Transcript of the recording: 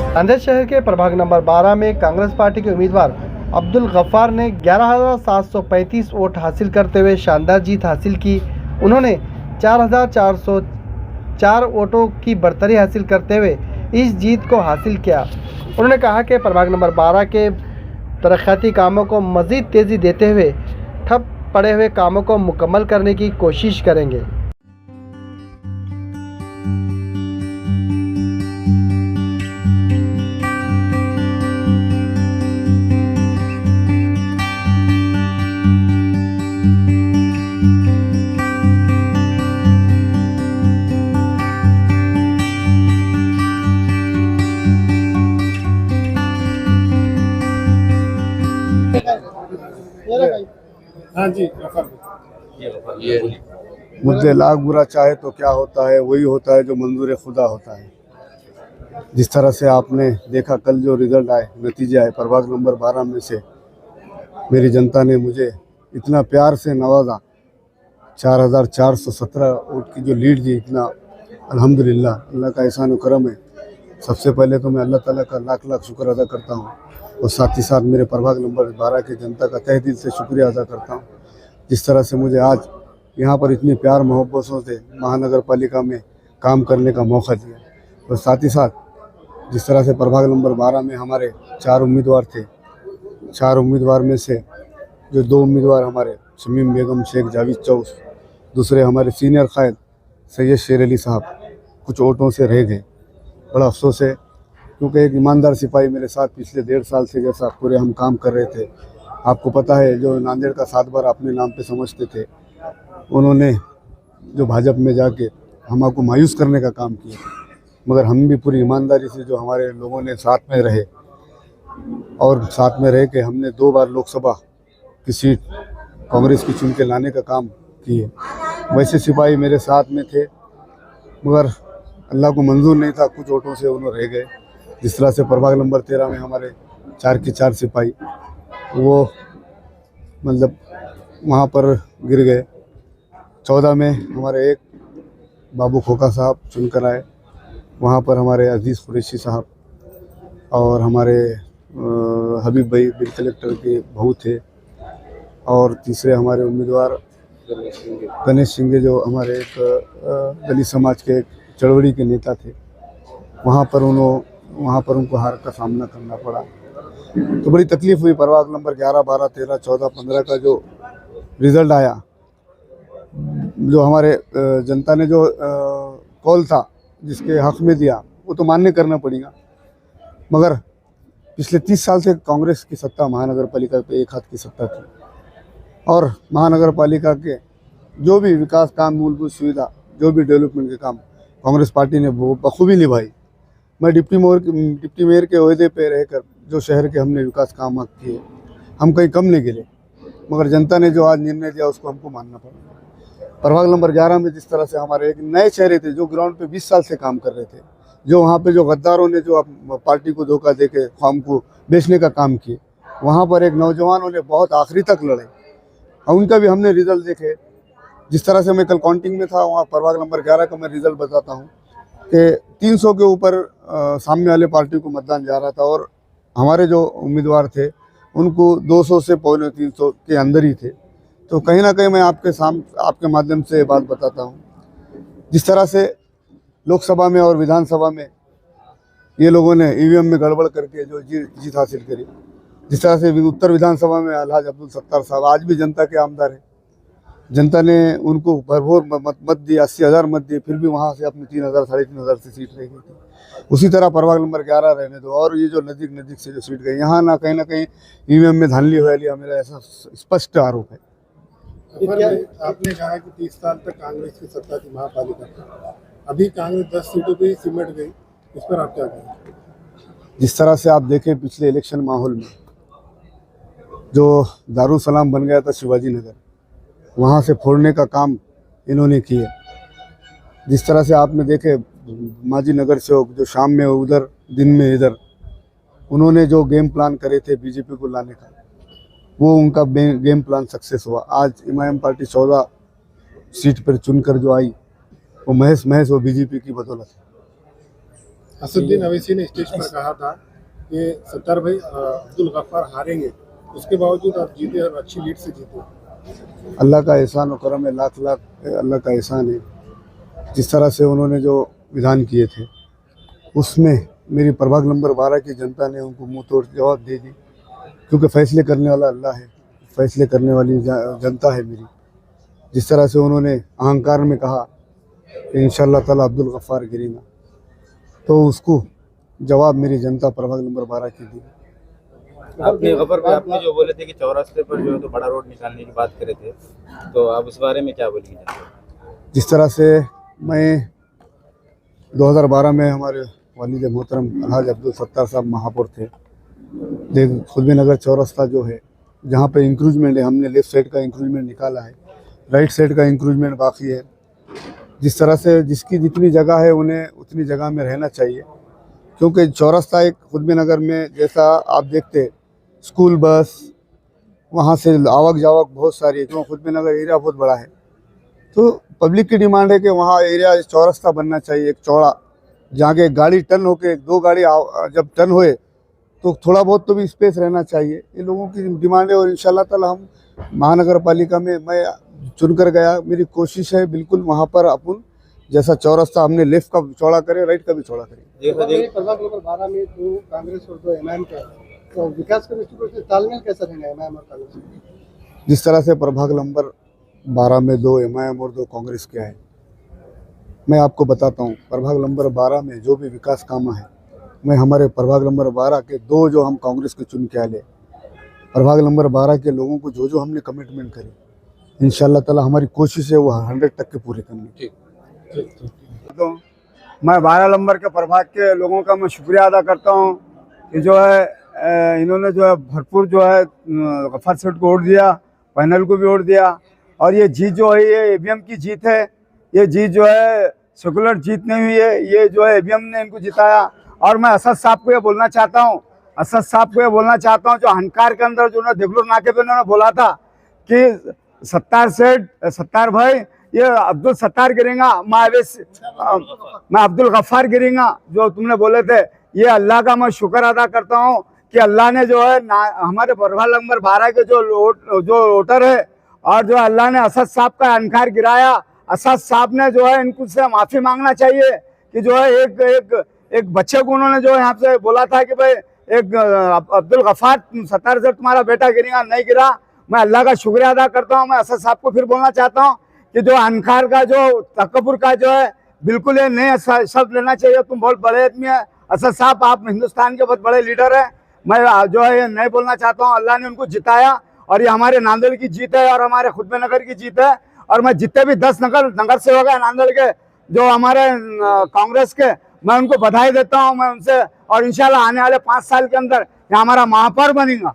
नांदेड़ शहर के प्रभाग नंबर 12 में कांग्रेस पार्टी के उम्मीदवार अब्दुल गफ्फार ने 11,735 वोट हासिल करते हुए शानदार जीत हासिल की। उन्होंने 4,404 वोटों की बढ़तरी हासिल करते हुए इस जीत को हासिल किया। उन्होंने कहा कि प्रभाग नंबर 12 के तरक्याती कामों को मज़ीद तेज़ी देते हुए ठप पड़े हुए कामों को मुकम्मल करने की कोशिश करेंगे। हाँ जी, ये मुझे लाख बुरा चाहे तो क्या होता है, वही होता है जो मंजूर खुदा होता है। जिस तरह से आपने देखा कल जो रिजल्ट आए, नतीजे आए, प्रभाग नंबर 12 में से मेरी जनता ने मुझे इतना प्यार से नवाजा। 4,417 वोट की जो लीड दी, इतना अल्हम्दुलिल्लाह अल्लाह का एहसान करम है। सबसे पहले तो मैं अल्लाह ताला का लाख लाख शुक्र अदा करता हूँ और साथ ही साथ मेरे प्रभाग नंबर 12 की जनता का तहे दिल से शुक्रिया अदा करता हूँ। जिस तरह से मुझे आज यहाँ पर इतनी प्यार मोहब्बतों से महानगर पालिका में काम करने का मौका दिया और साथ ही साथ जिस तरह से प्रभाग नंबर 12 में हमारे 4 उम्मीदवार थे, 4 उम्मीदवार में से जो 2 उम्मीदवार हमारे शमीम बेगम शेख जावेद चौस, दूसरे हमारे सीनियर कायद सैयद शेर अली साहब कुछ वोटों से रह गए। बड़ा अफसोस है क्योंकि एक ईमानदार सिपाही मेरे साथ पिछले 1.5 साल से जैसा पूरे हम काम कर रहे थे। आपको पता है जो नांदेड़ का 7 बार अपने नाम पे समझते थे, उन्होंने जो भाजपा में जाके हमको मायूस करने का काम किया, मगर हम भी पूरी ईमानदारी से जो हमारे लोगों ने साथ में रहे और साथ में रह के हमने 2 बार लोकसभा की सीट कांग्रेस की चुन के लाने का काम किए। वैसे सिपाही मेरे साथ में थे मगर अल्लाह को मंजूर नहीं था, कुछ वोटों से उन्होंने रह गए। जिस तरह से प्रभाग नंबर 13 में हमारे 4 के 4 सिपाही वो मतलब वहाँ पर गिर गए। 14 में हमारे एक बाबू खोखा साहब चुनकर आए, वहाँ पर हमारे अजीज़ कुरैशी साहब और हमारे हबीब भाई बिल कलेक्टर के बहू थे और तीसरे हमारे उम्मीदवार गणेश सिंह जो हमारे एक दलित समाज के एक चळवड़ी के नेता थे। वहाँ पर उनको हार का सामना करना पड़ा, तो बड़ी तकलीफ़ हुई। प्रभाग नंबर 11, 12, 13, 14, 15 का जो रिज़ल्ट आया, जो हमारे जनता ने जो कॉल था जिसके हक़ में दिया, वो तो मान्य करना पड़ेगा। मगर पिछले 30 साल से कांग्रेस की सत्ता महानगर पालिका पे एक हाथ की सत्ता थी और महानगर पालिका के जो भी विकास काम, मूलभूत सुविधा, जो भी डेवलपमेंट के काम कांग्रेस पार्टी ने बखूबी निभाई। मैं डिप्टी मेयर के ओहदे पे रहकर जो शहर के हमने विकास काम किए, हम कहीं कम नहीं गिरे, मगर जनता ने जो आज निर्णय दिया उसको हमको मानना पड़ा। प्रभाग नंबर 11 में जिस तरह से हमारे एक नए चेहरे थे जो ग्राउंड पे 20 साल से काम कर रहे थे, जो वहाँ पे जो गद्दारों ने जो पार्टी को धोखा दे के फॉर्म को बेचने का काम किए, वहाँ पर एक नौजवानों ने बहुत आखिरी तक लड़े और उनका भी हमने रिज़ल्ट देखे। जिस तरह से मैं कल काउंटिंग में था, वहाँ प्रभाग नंबर 11 का मैं रिज़ल्ट बताता हूँ कि 300 के ऊपर सामने वाले पार्टी को मतदान जा रहा था और हमारे जो उम्मीदवार थे उनको 200 से 350 के अंदर ही थे। तो कहीं ना कहीं मैं आपके माध्यम से बात बताता हूँ, जिस तरह से लोकसभा में और विधानसभा में ये लोगों ने ईवीएम में गड़बड़ करके जो जीत हासिल करी, जिस तरह से उत्तर विधानसभा में अलहाज अब्दुल सत्तार साहब आज भी जनता के आमदार है, जनता ने उनको भरपूर मत दिए, 80,000 मत दिए, फिर भी वहाँ से अपनी 3,000 साढ़े 3,000 से सीट रह गई थी। उसी तरह प्रभाग नंबर 11 रहने दो और ये जो नज़दीक से जो सीट गई, यहाँ ना कहीं ईवीएम में धांधली हो लिया, मेरा ऐसा स्पष्ट आरोप है। आपने कहा कि 30 साल तक कांग्रेस की सत्ता थी महापालिका में, अभी कांग्रेस 10 सीटों पर ही सिमट गई, इस पर आप क्या कहें? जिस तरह से आप देखें पिछले इलेक्शन माहौल में जो दारुसलाम बन गया था शिवाजी नगर, वहाँ से फोड़ने का काम इन्होंने किए। जिस तरह से आपने देखे माजी नगर सेवक जो शाम में उधर दिन में इधर, उन्होंने जो गेम प्लान करे थे बीजेपी को लाने का, वो उनका गेम प्लान सक्सेस हुआ। आज इमाम पार्टी 14 सीट पर चुनकर जो आई वो महज वो बीजेपी की बदौलत है। असदुद्दीन अवैसी ने स्टेज पर कहा था कि सत्तार भाई अब्दुल गफ्फार हारेंगे, उसके बावजूद आप जीते और अच्छी लीड से जीते। अल्लाह का एहसान और करम है, लाख लाख अल्लाह का एहसान है। जिस तरह से उन्होंने जो विधान किए थे उसमें मेरी प्रभाग नंबर 12 की जनता ने उनको मुंह तोड़ जवाब दे दी, क्योंकि फैसले करने वाला अल्लाह है, फैसले करने वाली जनता है मेरी। जिस तरह से उन्होंने अहंकार में कहा कि इंशाअल्लाह ताला अब्दुल गफ्फार गिरेगा, तो उसको जवाब मेरी जनता प्रभाग नंबर 12 की दी। आपने खबर पे आपने जो बोले थे कि चौरास्ते पर जो है तो बड़ा रोड निकालने की बात करे थे, तो आप उस बारे में क्या बोलेंगे? जिस तरह से मैं 2012 में हमारे वालिद मोहतरम अलहाज अब्दुल सत्तार साहब महापौर थे, देख खुदबी नगर चौरास्ता जो है जहाँ पे इंक्रूजमेंट है, हमने लेफ्ट साइड का इंक्रूजमेंट निकाला है, राइट साइड का इंक्रूजमेंट बाकी है। जिस तरह से जिसकी जितनी जगह है उन्हें उतनी जगह में रहना चाहिए, क्योंकि चौरास्ता एक खुदबी नगर में जैसा आप देखते स्कूल बस वहाँ से आवक जावक बहुत सारी है, क्योंकि खुदबी नगर एरिया बहुत बड़ा है। तो पब्लिक की डिमांड है कि वहाँ एरिया चौरास्ता बनना चाहिए, एक चौड़ा, जहाँ के गाड़ी टर्न होके दो गाड़ी जब टर्न होए तो थोड़ा बहुत तो भी स्पेस रहना चाहिए। ये लोगों की डिमांड है और इंशाल्लाह ताला हम महानगर पालिका में मैं चुनकर गया, मेरी कोशिश है बिल्कुल वहाँ पर अपन जैसा चौरास्ता हमने लेफ्ट का चौड़ा करें, राइट का भी चौड़ा करें। प्रभाग नंबर 12 में 2 कांग्रेस और 2 एमआईएम का, तो विकास के दृष्टिकोण से तालमेल कैसा रहेगा एमआईएम और कांग्रेस? जिस तरह से प्रभाग नंबर 12 में 2 एमआईएम और 2 कांग्रेस के है, मैं आपको बताता हूँ प्रभाग नंबर 12 में जो भी विकास काम है, मैं हमारे प्रभाग नंबर 12 के 2 जो हम कांग्रेस के चुन के आए, प्रभाग नंबर 12 के लोगों को जो हमने कमिटमेंट करी, इंशाल्लाह ताला हमारी कोशिश है वो 100% पूरी करनी। तो मैं 12 नंबर के प्रभाग के लोगों का मैं शुक्रिया अदा करता हूँ कि जो है इन्होंने जो है भरपूर जो है गफ्फार सेठ को वोट दिया, पैनल को भी वोट दिया, और ये जीत जो है ये ईवीएम की जीत है। ये जीत जो है सेकुलर जीत नहीं हुई है, ये जो है ईवीएम ने इनको जिताया। और मैं असद साहब को ये बोलना चाहता हूँ, असद साहब को ये बोलना चाहता हूँ, जो अहंकार के अंदर जो देगलूर नाके पे उन्होंने बोला था कि सत्तार भाई ये अब्दुल सत्तार गिरेगा, मैं अब्दुल गफ्फार गिरेगा, जो तुमने बोले थे, ये अल्लाह का मैं शुक्र अदा करता हूँ कि अल्लाह ने जो है हमारे प्रभाग नंबर 12 के जो वोटर है और जो अल्लाह ने असद साहब का अहंकार गिराया। असद साहब ने जो है इनको से माफ़ी मांगना चाहिए कि जो है एक बच्चे को उन्होंने जो यहाँ से बोला था कि भाई एक अब्दुल गफ्फार सत्तार से तुम्हारा बेटा गिरेगा, नहीं गिरा। मैं अल्लाह का शुक्रिया अदा करता हूँ। मैं असद साहब को फिर बोलना चाहता हूँ कि जो अहंकार का जो तकब्बुर का जो है बिल्कुल ये नए शब्द लेना चाहिए। तुम बहुत बड़े आदमी है असद साहब, आप हिंदुस्तान के बहुत बड़े लीडर है। मैं जो है ये नहीं बोलना चाहता हूँ। अल्लाह ने उनको जिताया और ये हमारे नांदेड़ की जीत है और हमारे खुदबी नगर की जीत है। और मैं जितने भी 10 नगर सेवक है नांदेड़ के जो हमारे कांग्रेस के, मैं उनको बधाई देता हूँ मैं उनसे, और इंशाल्लाह आने वाले 5 साल के अंदर ये हमारा महापौर बनेगा।